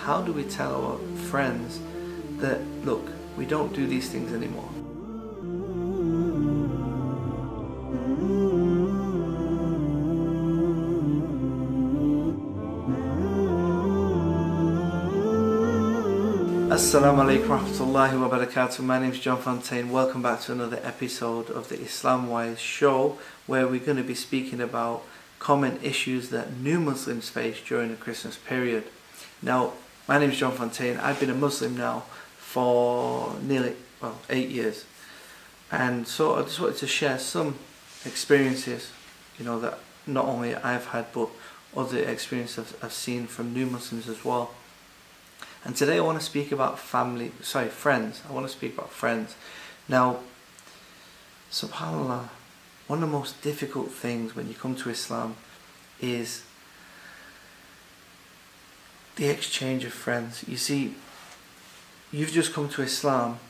how do we tell our friends that, look, we don't do these things anymore? Assalamu alaikum warahmatullahi wabarakatuh. My name is John Fontain. Welcome back to another episode of the Islam Wise show, where we're going to be speaking about common issues that new Muslims face during the Christmas period. Now, my name is John Fontain. I've been a Muslim now for nearly 8 years, and so I just wanted to share some experiences, that not only I've had but other experiences I've seen from new Muslims as well. And today I want to speak about friends. I want to speak about friends. Now, subhanAllah, one of the most difficult things when you come to Islam is the exchange of friends. You see, you've just come to Islam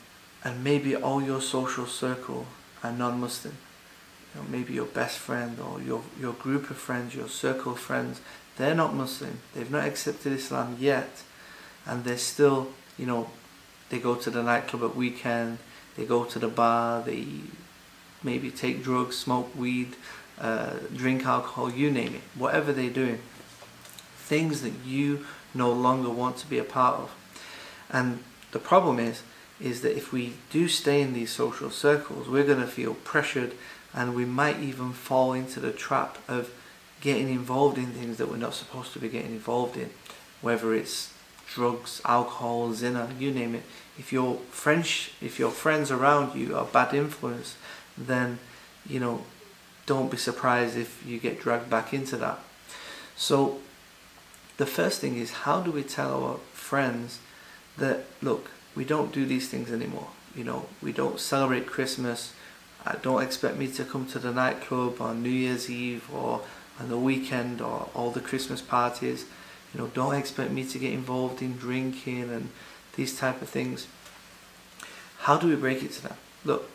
and maybe all your social circle are non-Muslim. Maybe your best friend or your group of friends, your circle of friends, they're not Muslim. They've not accepted Islam yet. And they're still, they go to the nightclub at weekend, they go to the bar, they maybe take drugs, smoke weed, drink alcohol, you name it. Whatever they're doing, things that you no longer want to be a part of. And the problem is that if we do stay in these social circles, we're going to feel pressured, and we might even fall into the trap of getting involved in things that we're not supposed to be getting involved in, whether it's drugs, alcohol, zina, you name it. If your friends around you are bad influence, then don't be surprised if you get dragged back into that. So the first thing is, how do we tell our friends that, look, we don't do these things anymore? We don't celebrate Christmas. Don't expect me to come to the nightclub on New Year's Eve or on the weekend or all the Christmas parties. Don't expect me to get involved in drinking and these type of things. How do we break it to them? Look,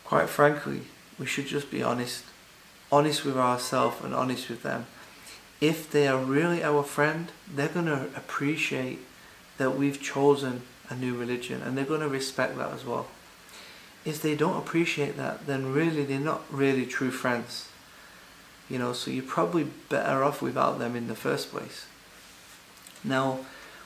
quite frankly, we should just be honest with ourselves and honest with them. If they are really our friend, they're going to appreciate that we've chosen a new religion, and they're going to respect that as well. If they don't appreciate that, then really they're not really true friends. So you're probably better off without them in the first place. Now,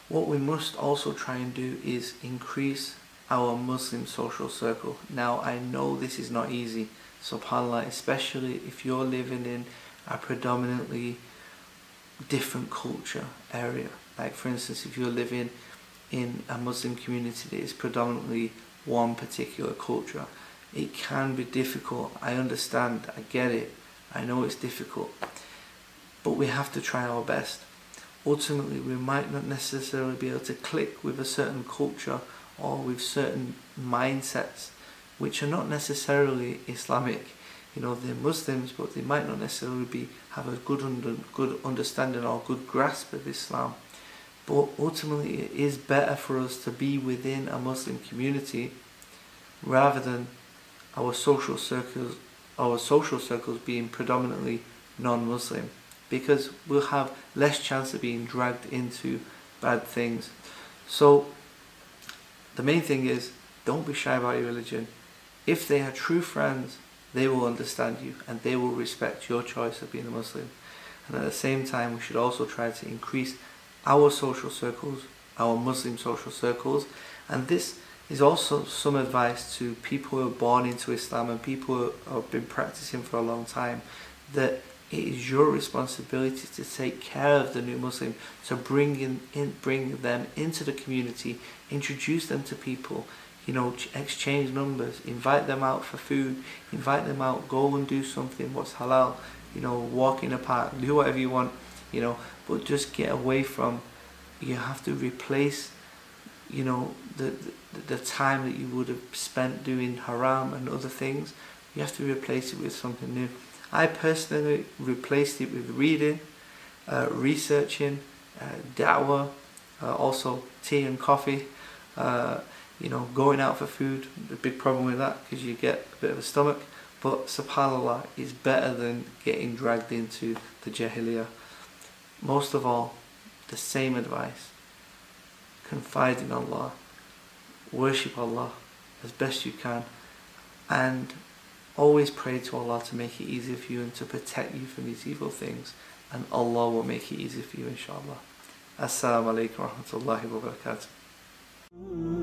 what we must also try and do is increase our Muslim social circle. Now, I know this is not easy, subhanAllah, especially if you're living in a predominantly different culture area. Like, for instance, if you're living in a Muslim community that is predominantly one particular culture, it can be difficult. I understand, I get it. I know it's difficult, but we have to try our best. Ultimately, we might not necessarily be able to click with a certain culture or with certain mindsets which are not necessarily Islamic. They're Muslims, but they might not necessarily have a good understanding or good grasp of Islam. But ultimately, it is better for us to be within a Muslim community rather than our social circles being predominantly non-Muslim, because we'll have less chance of being dragged into bad things. So the main thing is, don't be shy about your religion. If they are true friends, they will understand you and they will respect your choice of being a Muslim. And at the same time, we should also try to increase our social circles, our Muslim social circles. And this is also some advice to people who are born into Islam and people who have been practicing for a long time, that it is your responsibility to take care of the new Muslim, to bring them into the community, introduce them to people, exchange numbers, invite them out for food, invite them out, go and do something what's halal, walk in a park, do whatever you want, but just get away from, you have to replace the time that you would have spent doing haram and other things. You have to replace it with something new. I personally replaced it with reading, researching, da'wah, also tea and coffee, going out for food. The big problem with that, because you get a bit of a stomach, but subhanAllah, is better than getting dragged into the jahiliyyah. Most of all, the same advice: confide in Allah, worship Allah as best you can, and always pray to Allah to make it easy for you and to protect you from these evil things, and Allah will make it easy for you, inshallah. Assalamu alaikum wa rahmatullahi wa barakatuh.